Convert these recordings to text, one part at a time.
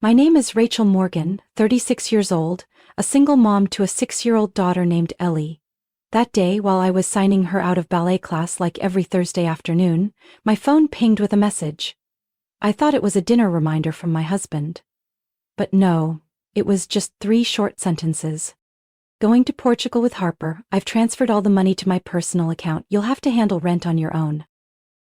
My name is Rachel Morgan, 36 years old, a single mom to a 6-year-old daughter named Ellie. That day, while I was signing her out of ballet class like every Thursday afternoon, my phone pinged with a message. I thought it was a dinner reminder from my husband. But no, it was just 3 short sentences. Going to Portugal with Harper. I've transferred all the money to my personal account. You'll have to handle rent on your own.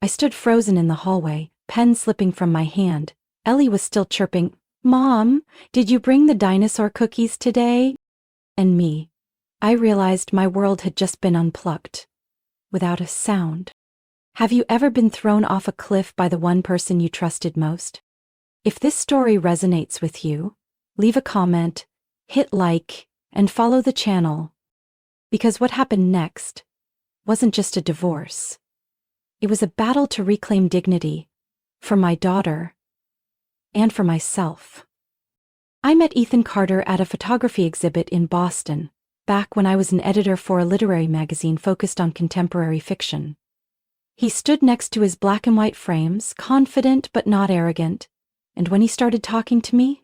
I stood frozen in the hallway, pen slipping from my hand. Ellie was still chirping, "Mom, did you bring the dinosaur cookies today?" And me. I realized my world had just been unplugged. Without a sound. Have you ever been thrown off a cliff by the one person you trusted most? If this story resonates with you, leave a comment, hit like, and follow the channel. Because what happened next wasn't just a divorce. It was a battle to reclaim dignity, for my daughter, and for myself. I met Ethan Carter at a photography exhibit in Boston, back when I was an editor for a literary magazine focused on contemporary fiction. He stood next to his black and white frames, confident but not arrogant, and when he started talking to me,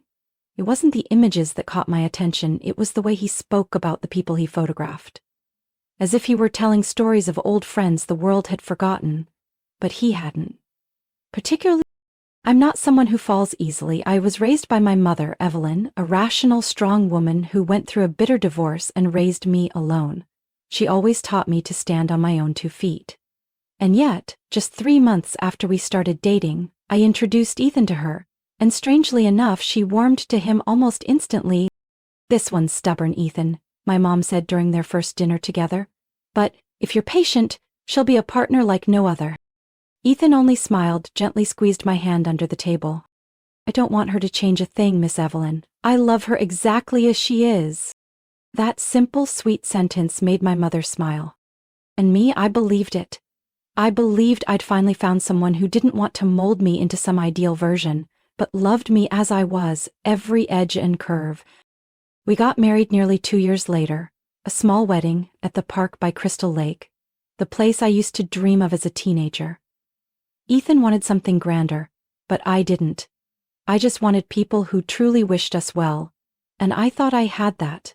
it wasn't the images that caught my attention, it was the way he spoke about the people he photographed. As if he were telling stories of old friends the world had forgotten, but he hadn't. Particularly, I'm not someone who falls easily. I was raised by my mother, Evelyn, a rational, strong woman who went through a bitter divorce and raised me alone. She always taught me to stand on my own 2 feet. And yet, just 3 months after we started dating, I introduced Ethan to her, and strangely enough, she warmed to him almost instantly. "This one's stubborn, Ethan," my mom said during their first dinner together. "But, if you're patient, she'll be a partner like no other." Ethan only smiled, gently squeezed my hand under the table. "I don't want her to change a thing, Miss Evelyn. I love her exactly as she is." That simple, sweet sentence made my mother smile. And me, I believed it. I believed I'd finally found someone who didn't want to mold me into some ideal version, but loved me as I was, every edge and curve. We got married nearly 2 years later, a small wedding at the park by Crystal Lake, the place I used to dream of as a teenager. Ethan wanted something grander, but I didn't. I just wanted people who truly wished us well, and I thought I had that.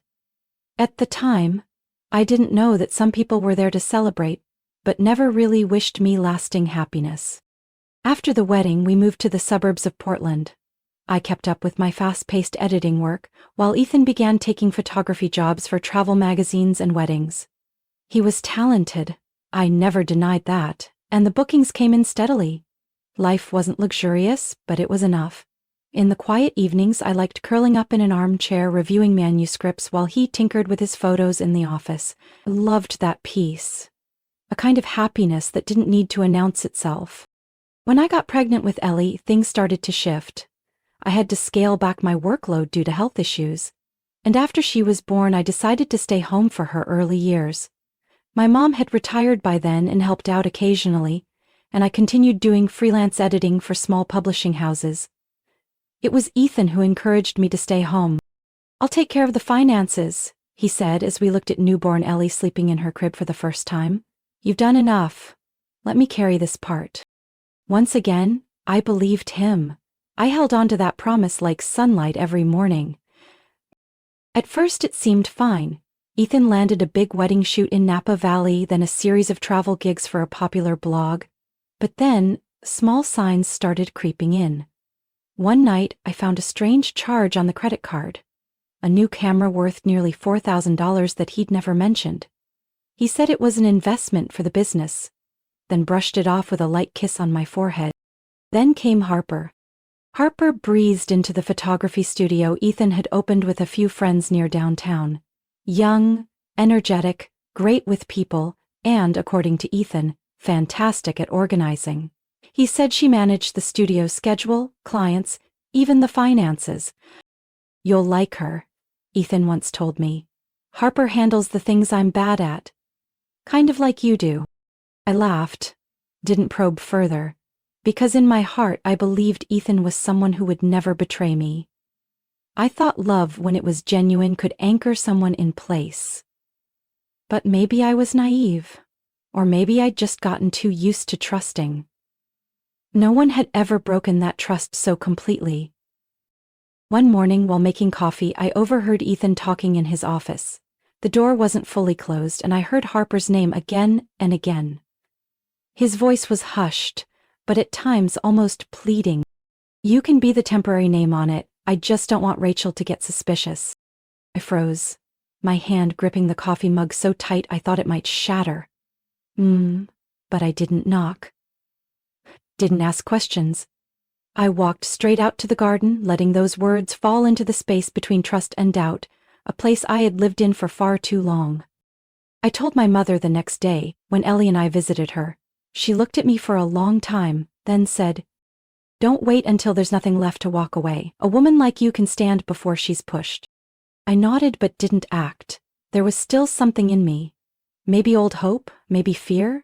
At the time, I didn't know that some people were there to celebrate, but never really wished me lasting happiness. After the wedding, we moved to the suburbs of Portland. I kept up with my fast-paced editing work, while Ethan began taking photography jobs for travel magazines and weddings. He was talented, I never denied that, and the bookings came in steadily. Life wasn't luxurious, but it was enough. In the quiet evenings, I liked curling up in an armchair reviewing manuscripts while he tinkered with his photos in the office. I loved that peace. A kind of happiness that didn't need to announce itself. When I got pregnant with Ellie, things started to shift. I had to scale back my workload due to health issues. And after she was born, I decided to stay home for her early years. My mom had retired by then and helped out occasionally, and I continued doing freelance editing for small publishing houses. It was Ethan who encouraged me to stay home. "I'll take care of the finances," he said as we looked at newborn Ellie sleeping in her crib for the first time. "You've done enough. Let me carry this part." Once again, I believed him. I held on to that promise like sunlight every morning. At first it seemed fine. Ethan landed a big wedding shoot in Napa Valley, then a series of travel gigs for a popular blog. But then, small signs started creeping in. One night, I found a strange charge on the credit card. A new camera worth nearly $4,000 that he'd never mentioned. He said it was an investment for the business, then brushed it off with a light kiss on my forehead. Then came Harper. Harper breezed into the photography studio Ethan had opened with a few friends near downtown. Young, energetic, great with people, and, according to Ethan, fantastic at organizing. He said she managed the studio's schedule, clients, even the finances. "You'll like her," Ethan once told me. "Harper handles the things I'm bad at. Kind of like you do." I laughed, didn't probe further, because in my heart I believed Ethan was someone who would never betray me. I thought love, when it was genuine, could anchor someone in place. But maybe I was naive, or maybe I'd just gotten too used to trusting. No one had ever broken that trust so completely. One morning while making coffee, I overheard Ethan talking in his office. The door wasn't fully closed, and I heard Harper's name again and again. His voice was hushed, but at times almost pleading. "You can be the temporary name on it. I just don't want Rachel to get suspicious." I froze, my hand gripping the coffee mug so tight I thought it might shatter. But I didn't knock. Didn't ask questions. I walked straight out to the garden, letting those words fall into the space between trust and doubt, a place I had lived in for far too long. I told my mother the next day, when Ellie and I visited her. She looked at me for a long time, then said, "Don't wait until there's nothing left to walk away. A woman like you can stand before she's pushed." I nodded but didn't act. There was still something in me. Maybe old hope, maybe fear,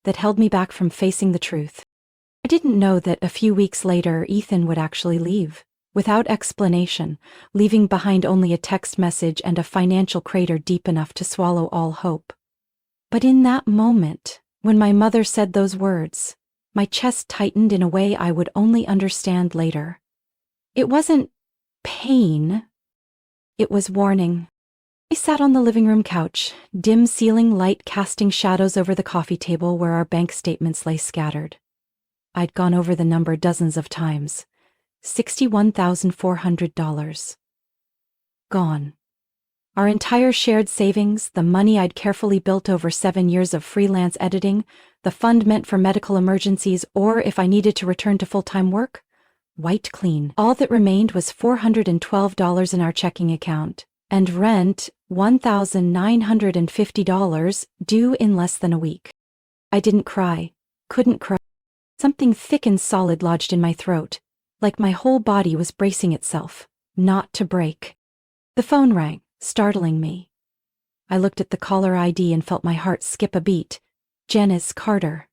that held me back from facing the truth. I didn't know that a few weeks later Ethan would actually leave, without explanation, leaving behind only a text message and a financial crater deep enough to swallow all hope. But in that moment, when my mother said those words, my chest tightened in a way I would only understand later. It wasn't pain. It was warning. I sat on the living room couch, dim ceiling light casting shadows over the coffee table where our bank statements lay scattered. I'd gone over the number dozens of times. $61,400. Gone. Our entire shared savings, the money I'd carefully built over 7 years of freelance editing, the fund meant for medical emergencies or if I needed to return to full-time work, wiped clean. All that remained was $412 in our checking account, and rent, $1,950, due in less than a week. I didn't cry, couldn't cry. Something thick and solid lodged in my throat, like my whole body was bracing itself, not to break. The phone rang, startling me. I looked at the caller ID and felt my heart skip a beat. Janice Carter.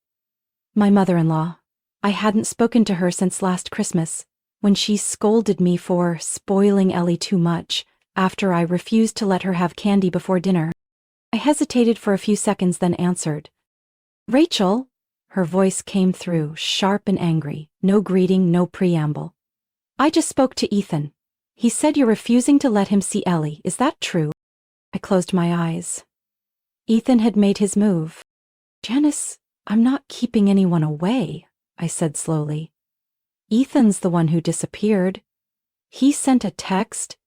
My mother-in-law. I hadn't spoken to her since last Christmas, when she scolded me for spoiling Ellie too much, after I refused to let her have candy before dinner. I hesitated for a few seconds, then answered. "Rachel?" Her voice came through, sharp and angry, no greeting, no preamble. "I just spoke to Ethan. He said you're refusing to let him see Ellie. Is that true?" I closed my eyes. Ethan had made his move. "Janice, I'm not keeping anyone away," I said slowly. "Ethan's the one who disappeared. He sent a text,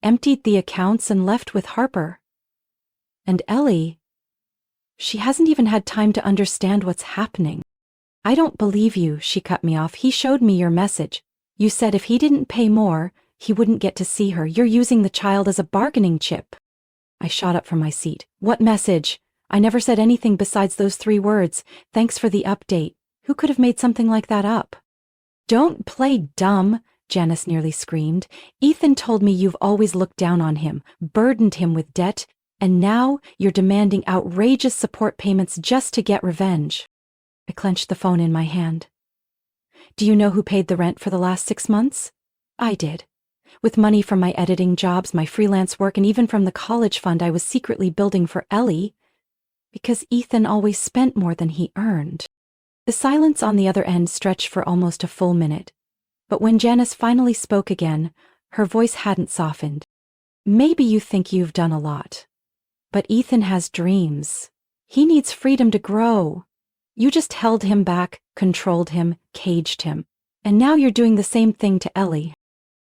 emptied the accounts and left with Harper. And Ellie, she hasn't even had time to understand what's happening." "I don't believe you," she cut me off. "He showed me your message. You said if he didn't pay more, he wouldn't get to see her. You're using the child as a bargaining chip." I shot up from my seat. "What message? I never said anything besides those 3 words. Thanks for the update. Who could have made something like that up?" "Don't play dumb," Janice nearly screamed. "Ethan told me you've always looked down on him, burdened him with debt, and now you're demanding outrageous support payments just to get revenge." I clenched the phone in my hand. "Do you know who paid the rent for the last 6 months? I did. With money from my editing jobs, my freelance work, and even from the college fund I was secretly building for Ellie, because Ethan always spent more than he earned." The silence on the other end stretched for almost a full minute, but when Janice finally spoke again, her voice hadn't softened. "Maybe you think you've done a lot, but Ethan has dreams. He needs freedom to grow. You just held him back, controlled him, caged him, and now you're doing the same thing to Ellie."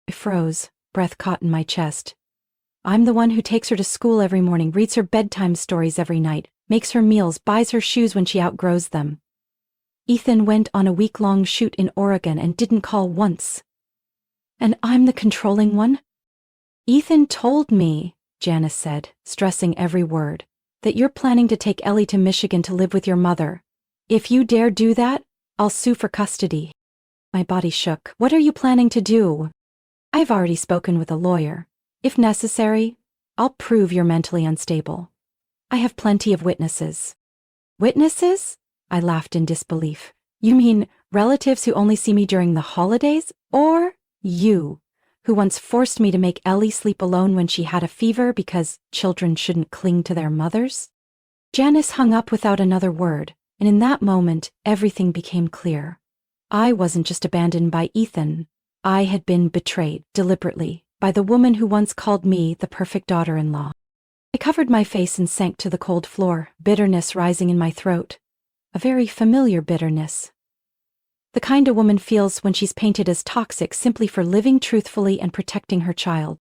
I froze, breath caught in my chest. "I'm the one who takes her to school every morning, reads her bedtime stories every night, makes her meals, buys her shoes when she outgrows them. Ethan went on a week-long shoot in Oregon and didn't call once. And I'm the controlling one?" "Ethan told me," Janice said, stressing every word, "that you're planning to take Ellie to Michigan to live with your mother. If you dare do that, I'll sue for custody." My body shook. "What are you planning to do?" "I've already spoken with a lawyer. If necessary, I'll prove you're mentally unstable. I have plenty of witnesses." "Witnesses?" I laughed in disbelief. "You mean relatives who only see me during the holidays? Or you, who once forced me to make Ellie sleep alone when she had a fever because children shouldn't cling to their mothers?" Janice hung up without another word, and in that moment, everything became clear. I wasn't just abandoned by Ethan. I had been betrayed, deliberately, by the woman who once called me the perfect daughter-in-law. I covered my face and sank to the cold floor, bitterness rising in my throat. A very familiar bitterness. The kind a woman feels when she's painted as toxic simply for living truthfully and protecting her child.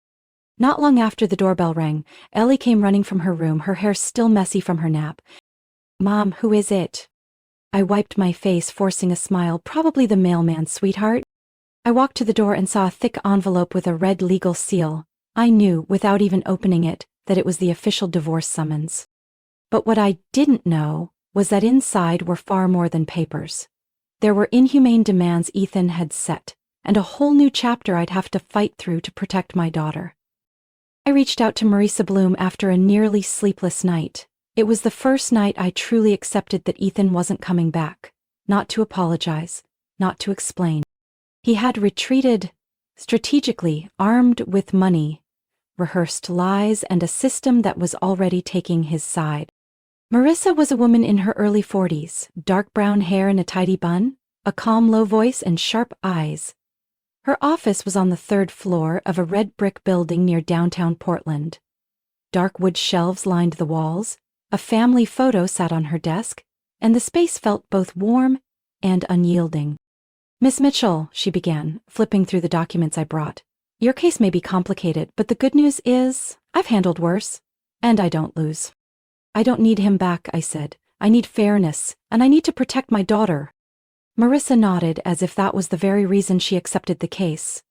Not long after the doorbell rang, Ellie came running from her room, her hair still messy from her nap. "Mom, who is it?" I wiped my face, forcing a smile. "Probably the mailman, sweetheart." I walked to the door and saw a thick envelope with a red legal seal. I knew, without even opening it, that it was the official divorce summons. But what I didn't know was that inside were far more than papers. There were inhumane demands Ethan had set, and a whole new chapter I'd have to fight through to protect my daughter. I reached out to Marisa Bloom after a nearly sleepless night. It was the first night I truly accepted that Ethan wasn't coming back. Not to apologize, not to explain. He had retreated, strategically, armed with money, rehearsed lies, and a system that was already taking his side. Marisa was a woman in her early 40s, dark brown hair in a tidy bun, a calm low voice and sharp eyes. Her office was on the 3rd floor of a red brick building near downtown Portland. Dark wood shelves lined the walls, a family photo sat on her desk, and the space felt both warm and unyielding. "Miss Mitchell," she began, flipping through the documents I brought. "Your case may be complicated, but the good news is, I've handled worse, and I don't lose." "I don't need him back," I said. "I need fairness, and I need to protect my daughter." Marisa nodded as if that was the very reason she accepted the case.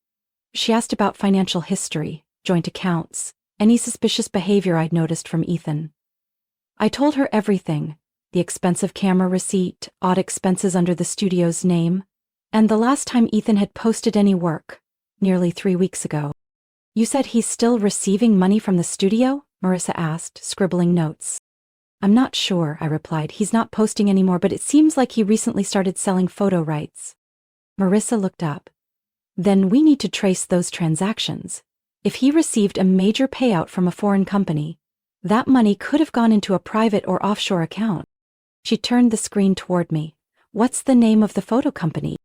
She asked about financial history, joint accounts, any suspicious behavior I'd noticed from Ethan. I told her everything, the expensive camera receipt, odd expenses under the studio's name, and the last time Ethan had posted any work, nearly 3 weeks ago. "You said he's still receiving money from the studio?" Marisa asked, scribbling notes. "I'm not sure," I replied. "He's not posting anymore, but it seems like he recently started selling photo rights." Marisa looked up. "Then we need to trace those transactions. If he received a major payout from a foreign company, that money could have gone into a private or offshore account." She turned the screen toward me. "What's the name of the photo company?"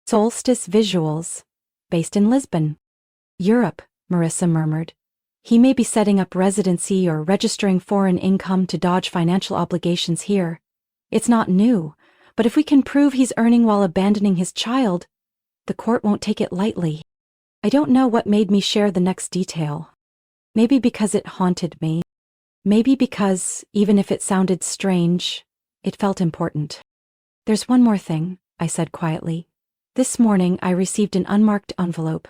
"Solstice Visuals, based in Lisbon." "Europe," Marisa murmured. "He may be setting up residency or registering foreign income to dodge financial obligations here. It's not new, but if we can prove he's earning while abandoning his child, the court won't take it lightly." I don't know what made me share the next detail. Maybe because it haunted me. Maybe because, even if it sounded strange, it felt important. "There's one more thing," I said quietly. "This morning I received an unmarked envelope.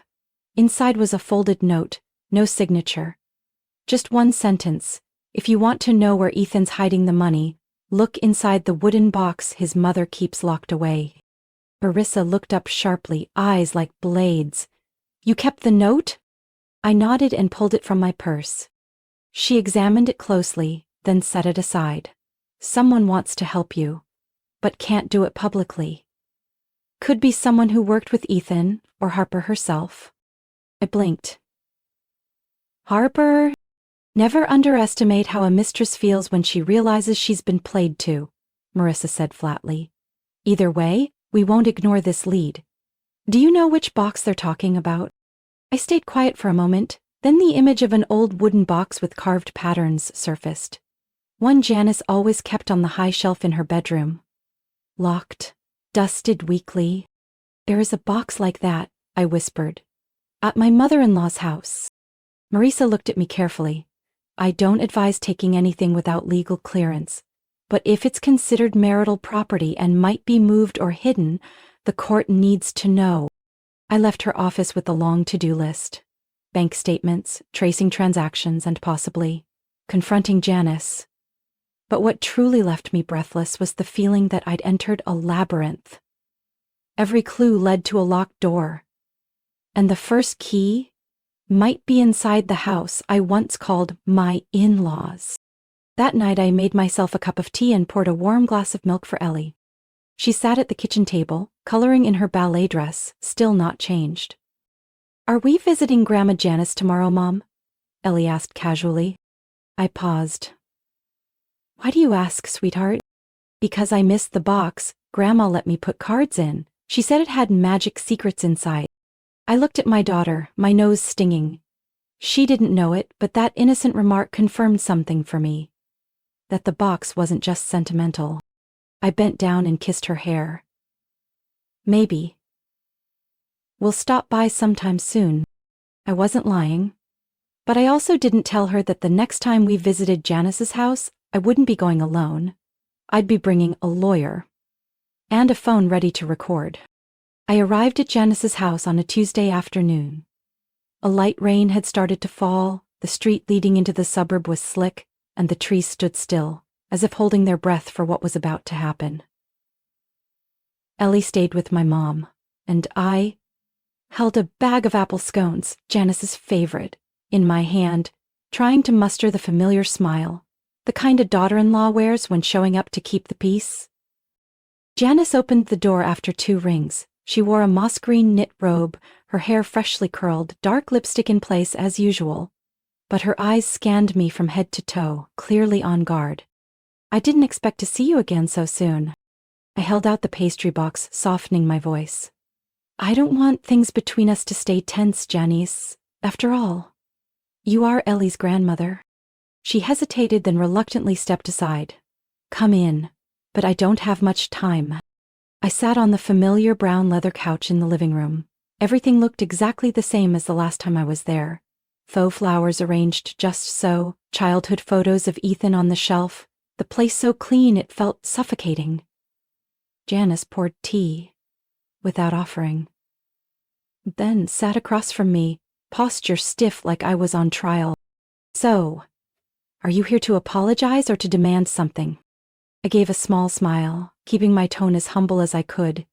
Inside was a folded note, no signature. Just one sentence. If you want to know where Ethan's hiding the money, look inside the wooden box his mother keeps locked away." Marisa looked up sharply, eyes like blades. "You kept the note?" I nodded and pulled it from my purse. She examined it closely, then set it aside. "Someone wants to help you, but can't do it publicly. Could be someone who worked with Ethan, or Harper herself." I blinked. "Harper?" "Never underestimate how a mistress feels when she realizes she's been played to," Marisa said flatly. "Either way, we won't ignore this lead. Do you know which box they're talking about?" I stayed quiet for a moment, then the image of an old wooden box with carved patterns surfaced. One Janice always kept on the high shelf in her bedroom. Locked, dusted weekly. "There is a box like that," I whispered. "At my mother-in-law's house." Marisa looked at me carefully. "I don't advise taking anything without legal clearance, but if it's considered marital property and might be moved or hidden, the court needs to know." I left her office with a long to-do list. Bank statements, tracing transactions, and possibly confronting Janice. But what truly left me breathless was the feeling that I'd entered a labyrinth. Every clue led to a locked door. And the first key might be inside the house I once called my in-laws. That night I made myself a cup of tea and poured a warm glass of milk for Ellie. She sat at the kitchen table, coloring in her ballet dress, still not changed. "Are we visiting Grandma Janice tomorrow, Mom?" Ellie asked casually. I paused. "Why do you ask, sweetheart?" "Because I missed the box Grandma let me put cards in. She said it had magic secrets inside." I looked at my daughter, my nose stinging. She didn't know it, but that innocent remark confirmed something for me. That the box wasn't just sentimental. I bent down and kissed her hair. Maybe. We'll stop by sometime soon. I wasn't lying. But I also didn't tell her that the next time we visited Janice's house, I wouldn't be going alone. I'd be bringing a lawyer. And a phone ready to record. I arrived at Janice's house on a Tuesday afternoon. A light rain had started to fall, the street leading into the suburb was slick, and the trees stood still, as if holding their breath for what was about to happen. Ellie stayed with my mom, and I held a bag of apple scones, Janice's favorite, in my hand, trying to muster the familiar smile, the kind a daughter-in-law wears when showing up to keep the peace. Janice opened the door after 2 rings. She wore a moss-green knit robe, her hair freshly curled, dark lipstick in place as usual. But her eyes scanned me from head to toe, clearly on guard. I didn't expect to see you again so soon. I held out the pastry box, softening my voice. I don't want things between us to stay tense, Janice. After all, you are Ellie's grandmother. She hesitated, then reluctantly stepped aside. Come in, but I don't have much time. I sat on the familiar brown leather couch in the living room. Everything looked exactly the same as the last time I was there. Faux flowers arranged just so, childhood photos of Ethan on the shelf, the place so clean it felt suffocating. Janice poured tea, without offering. Then sat across from me, posture stiff like I was on trial. So, are you here to apologize or to demand something? I gave a small smile, keeping my tone as humble as I could.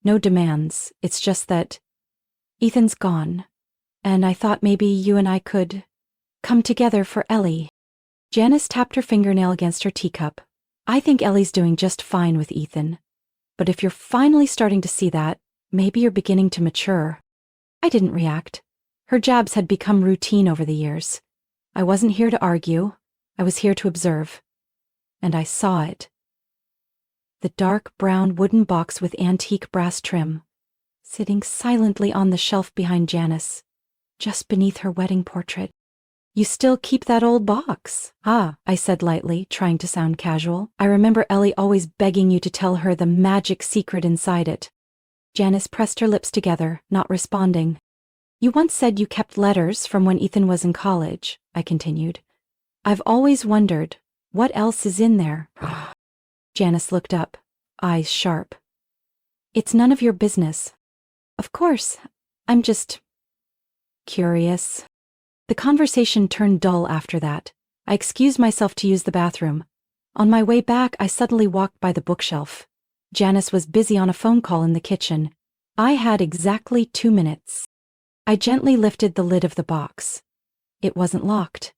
No demands, it's just that Ethan's gone, and I thought maybe you and I could come together for Ellie. Janice tapped her fingernail against her teacup. I think Ellie's doing just fine with Ethan. But if you're finally starting to see that, maybe you're beginning to mature. I didn't react. Her jabs had become routine over the years. I wasn't here to argue. I was here to observe. And I saw it. The dark brown wooden box with antique brass trim, sitting silently on the shelf behind Janice, just beneath her wedding portrait. You still keep that old box? Ah, I said lightly, trying to sound casual. I remember Ellie always begging you to tell her the magic secret inside it. Janice pressed her lips together, not responding. You once said you kept letters from when Ethan was in college, I continued. I've always wondered, what else is in there? Janice looked up, eyes sharp. It's none of your business. Of course, I'm just curious. The conversation turned dull after that. I excused myself to use the bathroom. On my way back, I suddenly walked by the bookshelf. Janice was busy on a phone call in the kitchen. I had exactly 2 minutes. I gently lifted the lid of the box. It wasn't locked.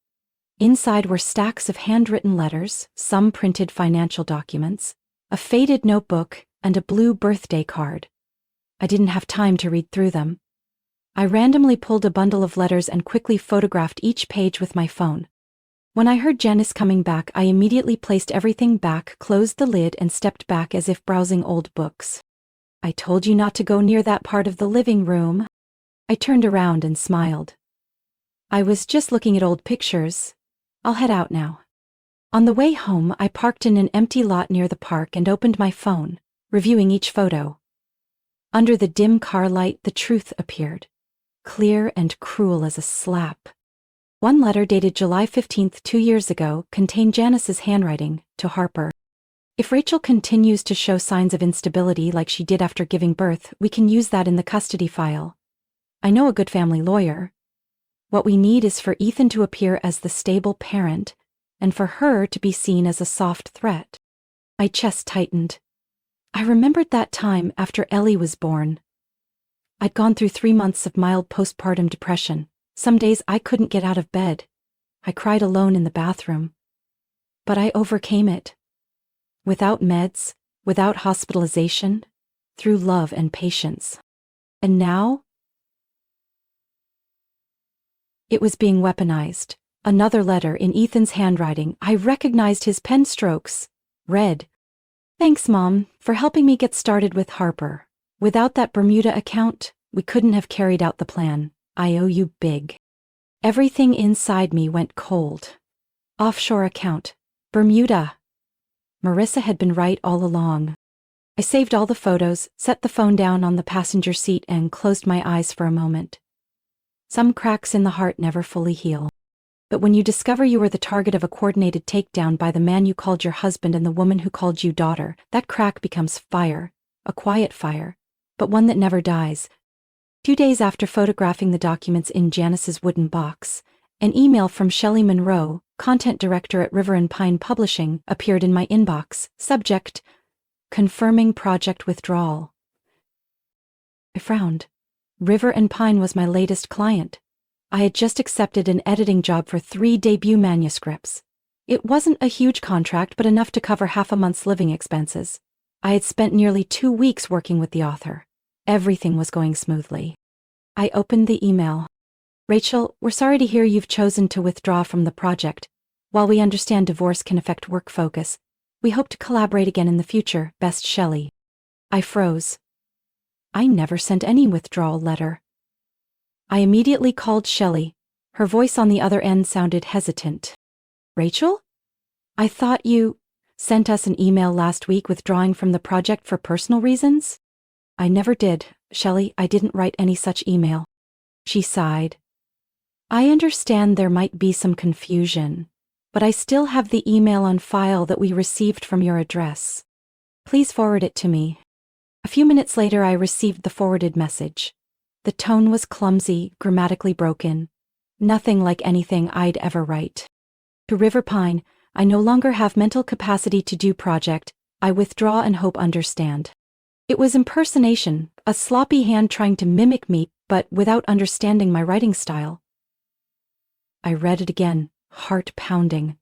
Inside were stacks of handwritten letters, some printed financial documents, a faded notebook, and a blue birthday card. I didn't have time to read through them. I randomly pulled a bundle of letters and quickly photographed each page with my phone. When I heard Janice coming back, I immediately placed everything back, closed the lid, and stepped back as if browsing old books. I told you not to go near that part of the living room. I turned around and smiled. I was just looking at old pictures. I'll head out now. On the way home, I parked in an empty lot near the park and opened my phone, reviewing each photo. Under the dim car light, the truth appeared, clear and cruel as a slap. One letter dated July 15th, 2 years ago, contained Janice's handwriting, to Harper. If Rachel continues to show signs of instability like she did after giving birth, we can use that in the custody file. I know a good family lawyer. What we need is for Ethan to appear as the stable parent, and for her to be seen as a soft threat. My chest tightened. I remembered that time after Ellie was born. I'd gone through 3 months of mild postpartum depression. Some days I couldn't get out of bed. I cried alone in the bathroom. But I overcame it. Without meds, without hospitalization, through love and patience. And now? It was being weaponized. Another letter in Ethan's handwriting. I recognized his pen strokes. Read, "Thanks, Mom, for helping me get started with Harper. Without that Bermuda account, We couldn't have carried out the plan. I owe you big. Everything inside me went cold. Offshore account. Bermuda. Marissa had been right all along. I saved all the photos, set the phone down on the passenger seat, and closed my eyes for a moment. Some cracks in the heart never fully heal. But when you discover you were the target of a coordinated takedown by the man you called your husband and the woman who called you daughter, that crack becomes fire, a quiet fire, but one that never dies. 2 days after photographing the documents in Janice's wooden box, an email from Shelley Monroe, content director at River and Pine Publishing, appeared in my inbox. Subject: confirming project withdrawal. I frowned. River and Pine was my latest client. I had just accepted an editing job for 3 debut manuscripts. It wasn't a huge contract, but enough to cover half a month's living expenses. I had spent nearly 2 weeks working with the author. Everything was going smoothly. I opened the email. Rachel, we're sorry to hear you've chosen to withdraw from the project. While we understand divorce can affect work focus, we hope to collaborate again in the future. Best, Shelley. I froze. I never sent any withdrawal letter. I immediately called Shelley. Her voice on the other end sounded hesitant. Rachel? I thought you sent us an email last week withdrawing from the project for personal reasons? I never did, Shelley. I didn't write any such email. She sighed. I understand there might be some confusion, but I still have the email on file that we received from your address. Please forward it to me. A few minutes later, I received the forwarded message. The tone was clumsy, grammatically broken. Nothing like anything I'd ever write. To River Pine, I no longer have mental capacity to do project. I withdraw and hope understand. It was impersonation, a sloppy hand trying to mimic me, but without understanding my writing style. I read it again, heart pounding.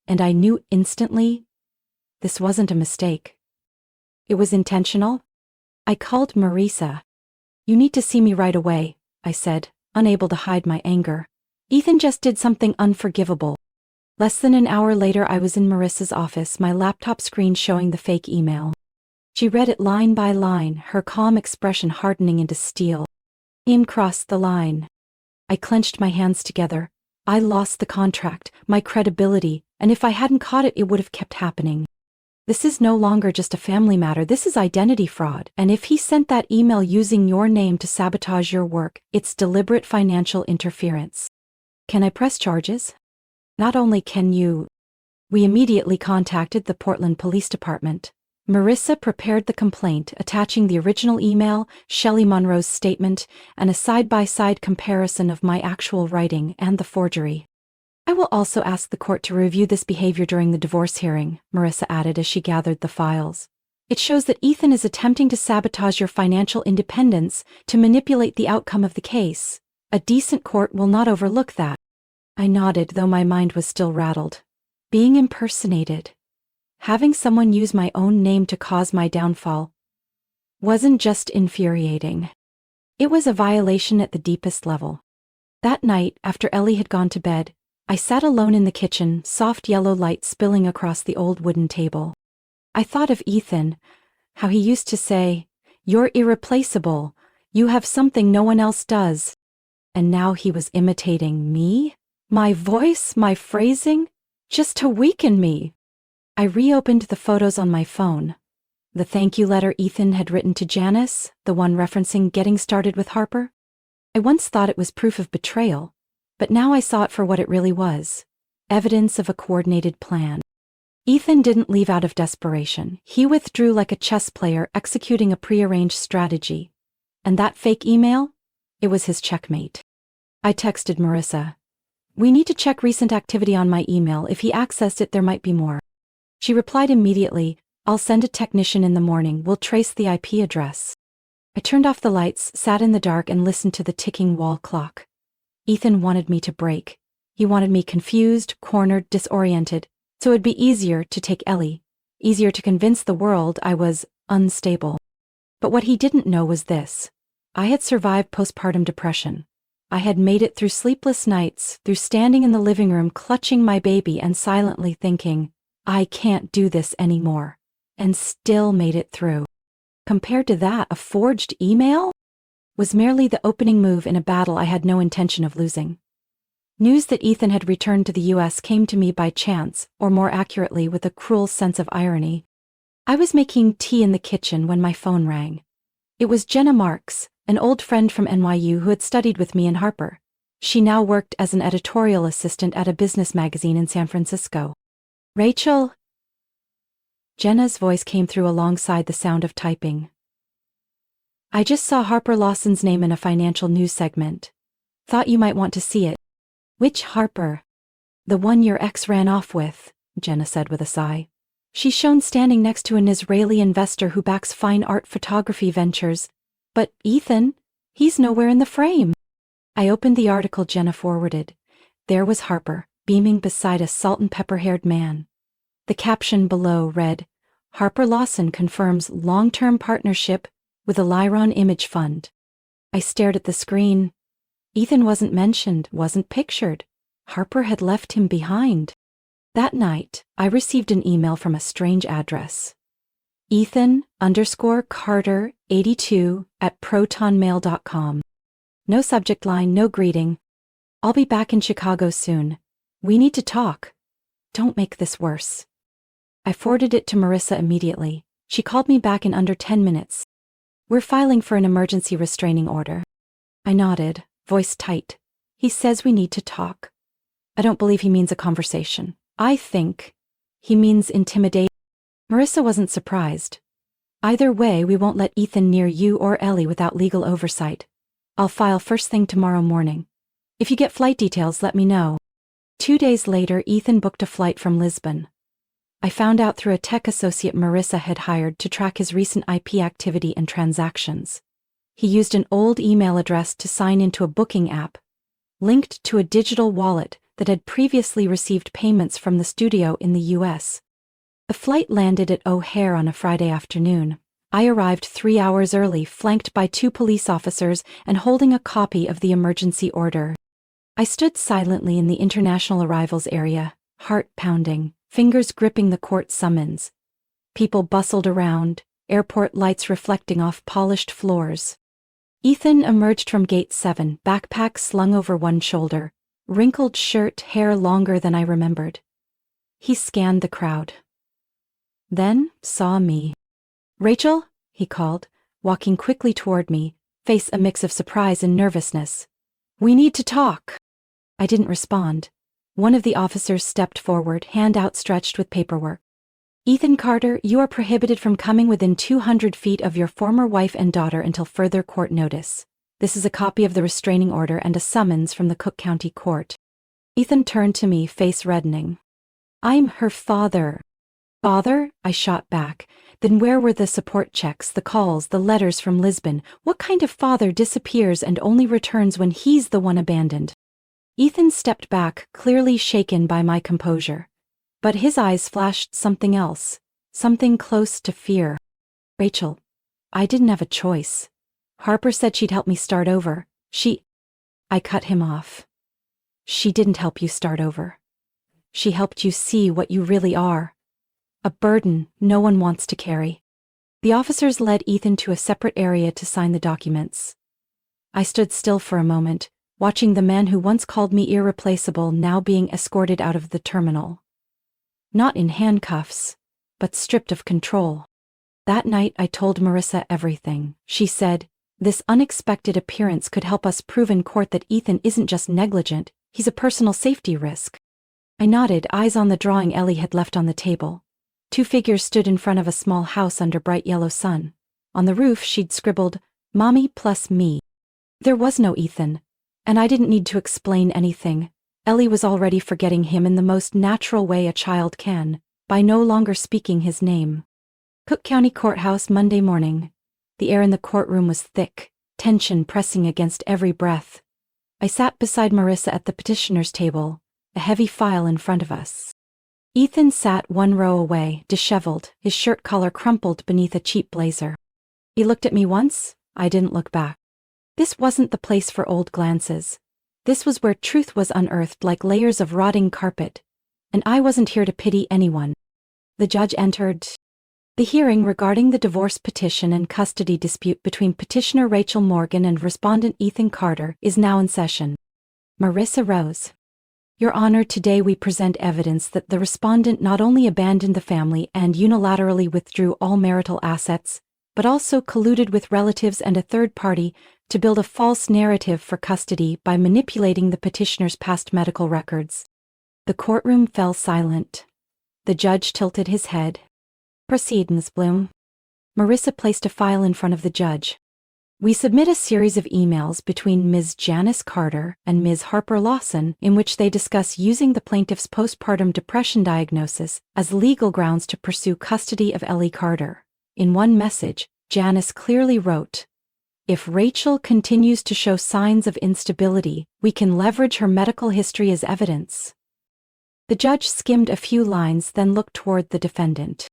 And I knew instantly this wasn't a mistake. It was intentional. I called Marissa. You need to see me right away, I said, unable to hide my anger. Ethan just did something unforgivable. Less than an hour later, I was in Marissa's office, my laptop screen showing the fake email. She read it line by line, her calm expression hardening into steel. Ian crossed the line. I clenched my hands together. I lost the contract, my credibility, and if I hadn't caught it, it would have kept happening. This is no longer just a family matter, this is identity fraud, and if he sent that email using your name to sabotage your work, it's deliberate financial interference. Can I press charges? Not only can you... We immediately contacted the Portland Police Department. Marissa prepared the complaint, attaching the original email, Shelley Monroe's statement, and a side-by-side comparison of my actual writing and the forgery. I will also ask the court to review this behavior during the divorce hearing, Marissa added as she gathered the files. It shows that Ethan is attempting to sabotage your financial independence to manipulate the outcome of the case. A decent court will not overlook that. I nodded, though my mind was still rattled. Being impersonated. Having someone use my own name to cause my downfall wasn't just infuriating. It was a violation at the deepest level. That night, after Ellie had gone to bed, I sat alone in the kitchen, soft yellow light spilling across the old wooden table. I thought of Ethan, how he used to say, "You're irreplaceable, you have something no one else does." And now he was imitating me? My voice, my phrasing, just to weaken me. I reopened the photos on my phone. The thank you letter Ethan had written to Janice, the one referencing getting started with Harper. I once thought it was proof of betrayal, but now I saw it for what it really was. Evidence of a coordinated plan. Ethan didn't leave out of desperation. He withdrew like a chess player executing a prearranged strategy. And that fake email? It was his checkmate. I texted Marissa. We need to check recent activity on my email. If he accessed it, there might be more. She replied immediately, I'll send a technician in the morning. We'll trace the IP address. I turned off the lights, sat in the dark, and listened to the ticking wall clock. Ethan wanted me to break. He wanted me confused, cornered, disoriented, so it'd be easier to take Ellie, easier to convince the world I was unstable. But what he didn't know was this. I had survived postpartum depression. I had made it through sleepless nights, through standing in the living room clutching my baby and silently thinking, I can't do this anymore, and still made it through. Compared to that, a forged email? was merely the opening move in a battle I had no intention of losing. News that Ethan had returned to the US came to me by chance, or more accurately with a cruel sense of irony. I was making tea in the kitchen when my phone rang. It was Jenna Marks, an old friend from NYU who had studied with me and Harper. She now worked as an editorial assistant at a business magazine in San Francisco. "Rachel?" Jenna's voice came through alongside the sound of typing. "I just saw Harper Lawson's name in a financial news segment. Thought you might want to see it." "Which Harper?" "The one your ex ran off with," Jenna said with a sigh. "She's shown standing next to an Israeli investor who backs fine art photography ventures. But Ethan, he's nowhere in the frame." I opened the article Jenna forwarded. There was Harper, beaming beside a salt-and-pepper-haired man. The caption below read, "Harper Lawson confirms long-term partnership with a Lyron Image Fund." I stared at the screen. Ethan wasn't mentioned, wasn't pictured. Harper had left him behind. That night, I received an email from a strange address. Ethan_Carter82@protonmail.com. No subject line, no greeting. "I'll be back in Chicago soon. We need to talk. Don't make this worse." I forwarded it to Marissa immediately. She called me back in under 10 minutes. "We're filing for an emergency restraining order." I nodded, voice tight. "He says we need to talk. I don't believe he means a conversation. I think he means intimidation." Marissa wasn't surprised. "Either way, we won't let Ethan near you or Ellie without legal oversight. I'll file first thing tomorrow morning. If you get flight details, let me know." 2 days later, Ethan booked a flight from Lisbon. I found out through a tech associate Marissa had hired to track his recent IP activity and transactions. He used an old email address to sign into a booking app, linked to a digital wallet that had previously received payments from the studio in the US. The flight landed at O'Hare on a Friday afternoon. I arrived 3 hours early, flanked by 2 police officers and holding a copy of the emergency order. I stood silently in the international arrivals area, heart pounding, fingers gripping the court summons. People bustled around, airport lights reflecting off polished floors. Ethan emerged from Gate 7, backpack slung over one shoulder, wrinkled shirt, hair longer than I remembered. He scanned the crowd. Then saw me. "Rachel?" he called, walking quickly toward me, face a mix of surprise and nervousness. "We need to talk." I didn't respond. One of the officers stepped forward, hand outstretched with paperwork. "Ethan Carter, you are prohibited from coming within 200 feet of your former wife and daughter until further court notice. This is a copy of the restraining order and a summons from the Cook County Court." Ethan turned to me, face reddening. "I'm her father." "Father?" I shot back. Then where were the support checks, the calls, the letters from Lisbon? What kind of father disappears and only returns when he's the one abandoned? Ethan stepped back, clearly shaken by my composure. But his eyes flashed something else, something close to fear. "Rachel, I didn't have a choice. Harper said she'd help me start over. I cut him off. "She didn't help you start over. She helped you see what you really are. A burden no one wants to carry." The officers led Ethan to a separate area to sign the documents. I stood still for a moment, watching the man who once called me irreplaceable now being escorted out of the terminal. Not in handcuffs, but stripped of control. That night I told Marissa everything. She said, "This unexpected appearance could help us prove in court that Ethan isn't just negligent, he's a personal safety risk." I nodded, eyes on the drawing Ellie had left on the table. 2 figures stood in front of a small house under bright yellow sun. On the roof she'd scribbled, "Mommy plus me." There was no Ethan, and I didn't need to explain anything. Ellie was already forgetting him in the most natural way a child can, by no longer speaking his name. Cook County Courthouse, Monday morning. The air in the courtroom was thick, tension pressing against every breath. I sat beside Marissa at the petitioner's table, a heavy file in front of us. Ethan sat 1 row away, disheveled, his shirt collar crumpled beneath a cheap blazer. He looked at me once, I didn't look back. This wasn't the place for old glances. This was where truth was unearthed like layers of rotting carpet, and I wasn't here to pity anyone. The judge entered. The hearing regarding the divorce petition and custody dispute between petitioner Rachel Morgan and respondent Ethan Carter is now in session. Marissa rose. Your Honor, today we present evidence that the respondent not only abandoned the family and unilaterally withdrew all marital assets, but also colluded with relatives and a third party to build a false narrative for custody by manipulating the petitioner's past medical records. The courtroom fell silent. The judge tilted his head. Proceed, Ms. Bloom. Marissa placed a file in front of the judge. We submit a series of emails between Ms. Janice Carter and Ms. Harper Lawson in which they discuss using the plaintiff's postpartum depression diagnosis as legal grounds to pursue custody of Ellie Carter. In one message, Janice clearly wrote, "If Rachel continues to show signs of instability, we can leverage her medical history as evidence." The judge skimmed a few lines, then looked toward the defendant.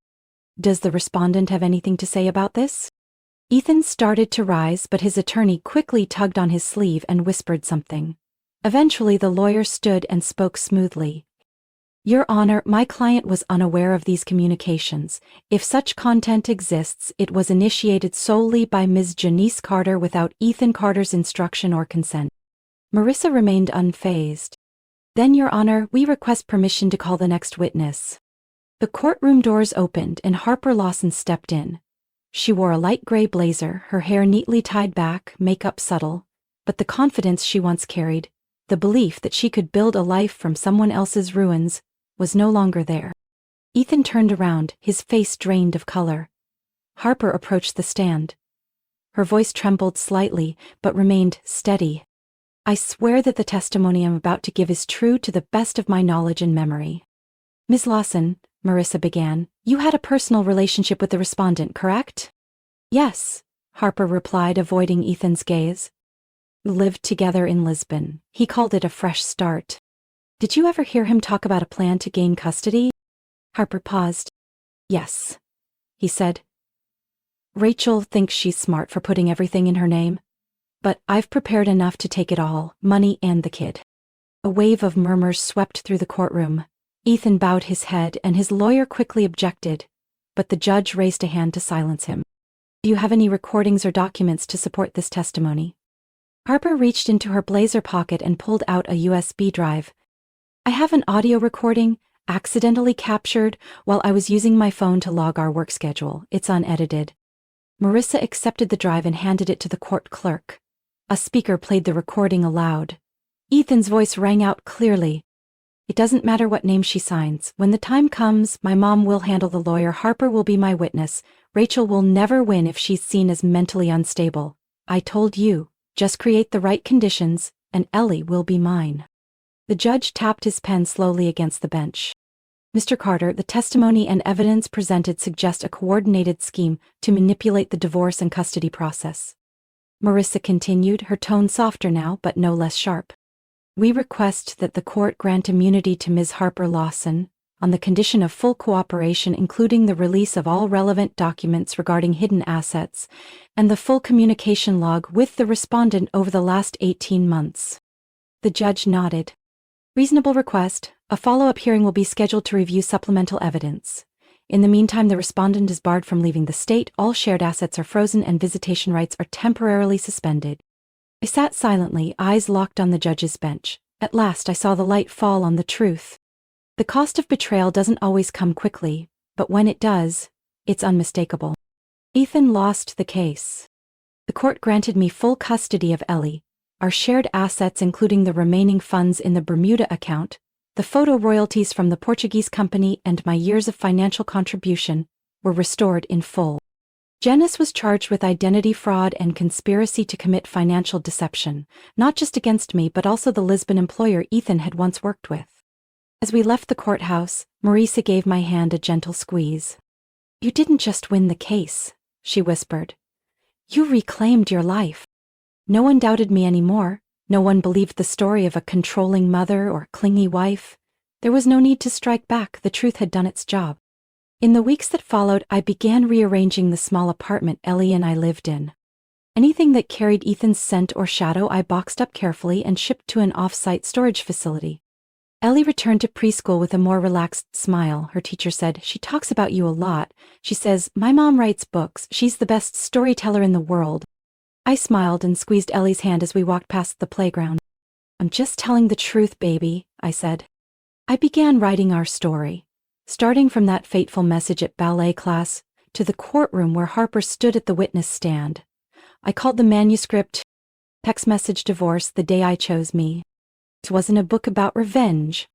Does the respondent have anything to say about this? Ethan started to rise, but his attorney quickly tugged on his sleeve and whispered something. Eventually the lawyer stood and spoke smoothly. Your Honor, my client was unaware of these communications. If such content exists, it was initiated solely by Ms. Janice Carter without Ethan Carter's instruction or consent. Marissa remained unfazed. Then, Your Honor, we request permission to call the next witness. The courtroom doors opened and Harper Lawson stepped in. She wore a light gray blazer, her hair neatly tied back, makeup subtle, but the confidence she once carried, the belief that she could build a life from someone else's ruins, was no longer there. Ethan turned around, his face drained of color. Harper approached the stand. Her voice trembled slightly, but remained steady. I swear that the testimony I'm about to give is true to the best of my knowledge and memory. Ms. Lawson, Marissa began, you had a personal relationship with the respondent, correct? Yes, Harper replied, avoiding Ethan's gaze. We lived together in Lisbon. He called it a fresh start. Did you ever hear him talk about a plan to gain custody? Harper paused. Yes, he said. Rachel thinks she's smart for putting everything in her name. But I've prepared enough to take it all, money and the kid. A wave of murmurs swept through the courtroom. Ethan bowed his head and his lawyer quickly objected, but the judge raised a hand to silence him. Do you have any recordings or documents to support this testimony? Harper reached into her blazer pocket and pulled out a USB drive. I have an audio recording, accidentally captured while I was using my phone to log our work schedule. It's unedited. Marissa accepted the drive and handed it to the court clerk. A speaker played the recording aloud. Ethan's voice rang out clearly. It doesn't matter what name she signs. When the time comes, my mom will handle the lawyer. Harper will be my witness. Rachel will never win if she's seen as mentally unstable. I told you, just create the right conditions, and Ellie will be mine. The judge tapped his pen slowly against the bench. Mr. Carter, the testimony and evidence presented suggest a coordinated scheme to manipulate the divorce and custody process. Marissa continued, her tone softer now but no less sharp. We request that the court grant immunity to Ms. Harper Lawson, on the condition of full cooperation including the release of all relevant documents regarding hidden assets, and the full communication log with the respondent over the last 18 months. The judge nodded. Reasonable request. A follow-up hearing will be scheduled to review supplemental evidence. In the meantime, the respondent is barred from leaving the state, all shared assets are frozen and visitation rights are temporarily suspended. I sat silently, eyes locked on the judge's bench. At last I saw the light fall on the truth. The cost of betrayal doesn't always come quickly, but when it does, it's unmistakable. Ethan lost the case. The court granted me full custody of Ellie, our shared assets including the remaining funds in the Bermuda account, the photo royalties from the Portuguese company and my years of financial contribution were restored in full. Janice was charged with identity fraud and conspiracy to commit financial deception, not just against me but also the Lisbon employer Ethan had once worked with. As we left the courthouse, Marissa gave my hand a gentle squeeze. You didn't just win the case, she whispered. You reclaimed your life. No one doubted me anymore. No one believed the story of a controlling mother or clingy wife. There was no need to strike back, the truth had done its job. In the weeks that followed, I began rearranging the small apartment Ellie and I lived in. Anything that carried Ethan's scent or shadow I boxed up carefully and shipped to an off-site storage facility. Ellie returned to preschool with a more relaxed smile. Her teacher said, "She talks about you a lot. She says, 'My mom writes books. She's the best storyteller in the world.'" I smiled and squeezed Ellie's hand as we walked past the playground. "I'm just telling the truth, baby," I said. I began writing our story, starting from that fateful message at ballet class to the courtroom where Harper stood at the witness stand. I called the manuscript Text Message Divorce the Day I Chose Me. It wasn't a book about revenge.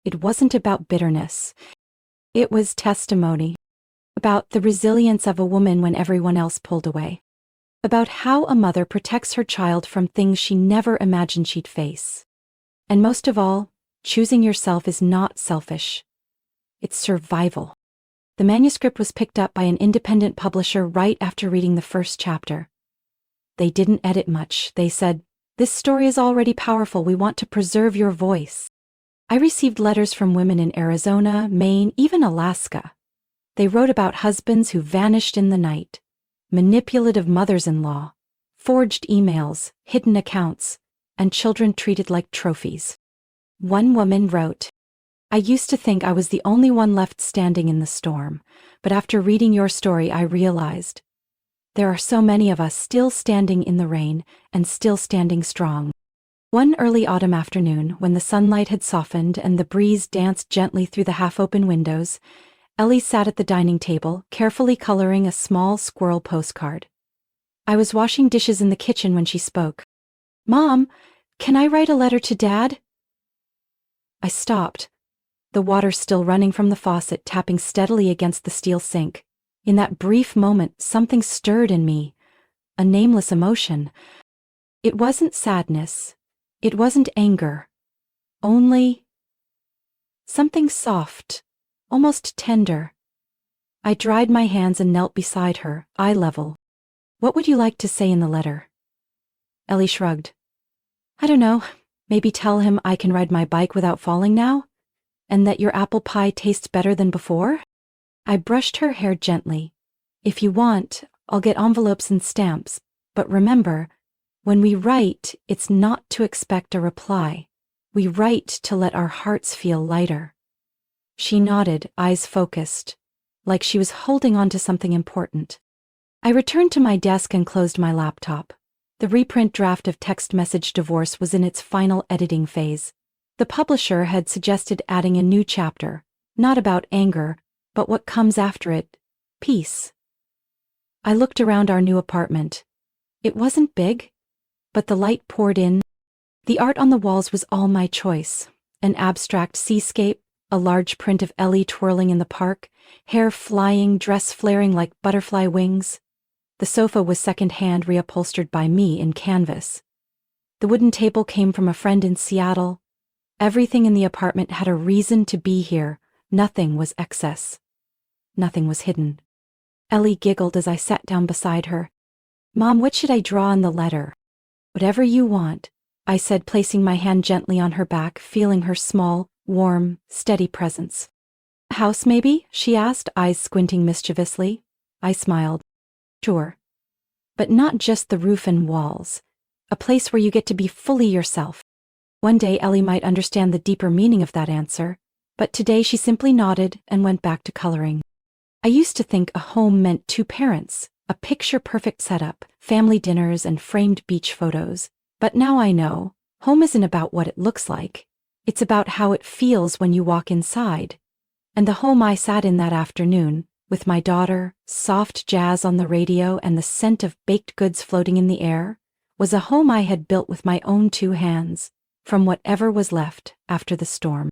It wasn't about bitterness. It was testimony about the resilience of a woman when everyone else pulled away, about how a mother protects her child from things she never imagined she'd face. And most of all, choosing yourself is not selfish. It's survival. The manuscript was picked up by an independent publisher right after reading the first chapter. They didn't edit much. They said, "This story is already powerful. We want to preserve your voice." I received letters from women in Arizona, Maine, even Alaska. They wrote about husbands who vanished in the night, manipulative mothers-in-law, forged emails, hidden accounts, and children treated like trophies. One woman wrote, "I used to think I was the only one left standing in the storm, but after reading your story I realized there are so many of us still standing in the rain and still standing strong." One early autumn afternoon, when the sunlight had softened and the breeze danced gently through the half-open windows, Ellie sat at the dining table, carefully coloring a small squirrel postcard. I was washing dishes in the kitchen when she spoke. "Mom, can I write a letter to Dad?" I stopped, the water still running from the faucet tapping steadily against the steel sink. In that brief moment, something stirred in me, a nameless emotion. It wasn't sadness. It wasn't anger. Only something soft, almost tender. I dried my hands and knelt beside her, eye level. "What would you like to say in the letter?" Ellie shrugged. "I don't know. Maybe tell him I can ride my bike without falling now? And that your apple pie tastes better than before?" I brushed her hair gently. "If you want, I'll get envelopes and stamps. But remember, when we write, it's not to expect a reply. We write to let our hearts feel lighter." She nodded, eyes focused, like she was holding on to something important. I returned to my desk and closed my laptop. The reprint draft of Text Message Divorce was in its final editing phase. The publisher had suggested adding a new chapter, not about anger, but what comes after it, peace. I looked around our new apartment. It wasn't big, but the light poured in. The art on the walls was all my choice. An abstract seascape, a large print of Ellie twirling in the park, hair flying, dress flaring like butterfly wings. The sofa was second-hand reupholstered by me in canvas. The wooden table came from a friend in Seattle. Everything in the apartment had a reason to be here. Nothing was excess. Nothing was hidden. Ellie giggled as I sat down beside her. "Mom, what should I draw in the letter?" "Whatever you want," I said, placing my hand gently on her back, feeling her small, warm, steady presence. "A house, maybe?" she asked, eyes squinting mischievously. I smiled. "Sure. But not just the roof and walls. A place where you get to be fully yourself." One day Ellie might understand the deeper meaning of that answer, but today she simply nodded and went back to coloring. I used to think a home meant two parents, a picture-perfect setup, family dinners and framed beach photos. But now I know, home isn't about what it looks like. It's about how it feels when you walk inside. And the home I sat in that afternoon, with my daughter, soft jazz on the radio and the scent of baked goods floating in the air, was a home I had built with my own two hands, from whatever was left after the storm.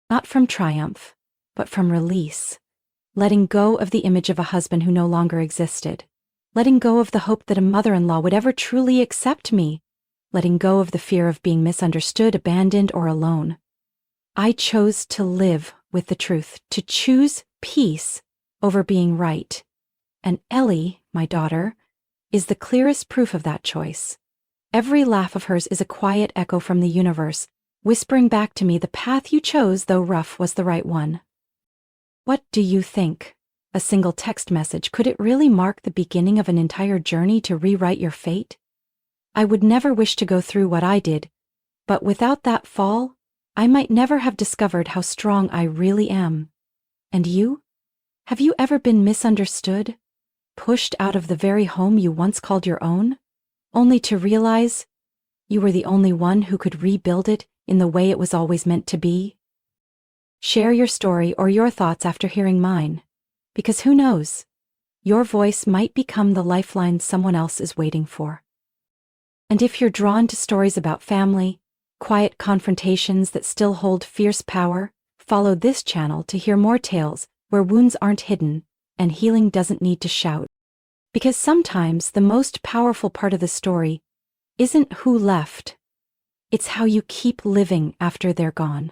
Not from triumph, but from release. Letting go of the image of a husband who no longer existed. Letting go of the hope that a mother-in-law would ever truly accept me. Letting go of the fear of being misunderstood, abandoned, or alone. I chose to live with the truth, to choose peace over being right. And Ellie, my daughter, is the clearest proof of that choice. Every laugh of hers is a quiet echo from the universe, whispering back to me the path you chose, though rough, was the right one. What do you think? A single text message, could it really mark the beginning of an entire journey to rewrite your fate? I would never wish to go through what I did, but without that fall, I might never have discovered how strong I really am. And you? Have you ever been misunderstood? Pushed out of the very home you once called your own? Only to realize you were the only one who could rebuild it in the way it was always meant to be? Share your story or your thoughts after hearing mine. Because who knows? Your voice might become the lifeline someone else is waiting for. And if you're drawn to stories about family, quiet confrontations that still hold fierce power, follow this channel to hear more tales where wounds aren't hidden and healing doesn't need to shout. Because sometimes the most powerful part of the story isn't who left, it's how you keep living after they're gone.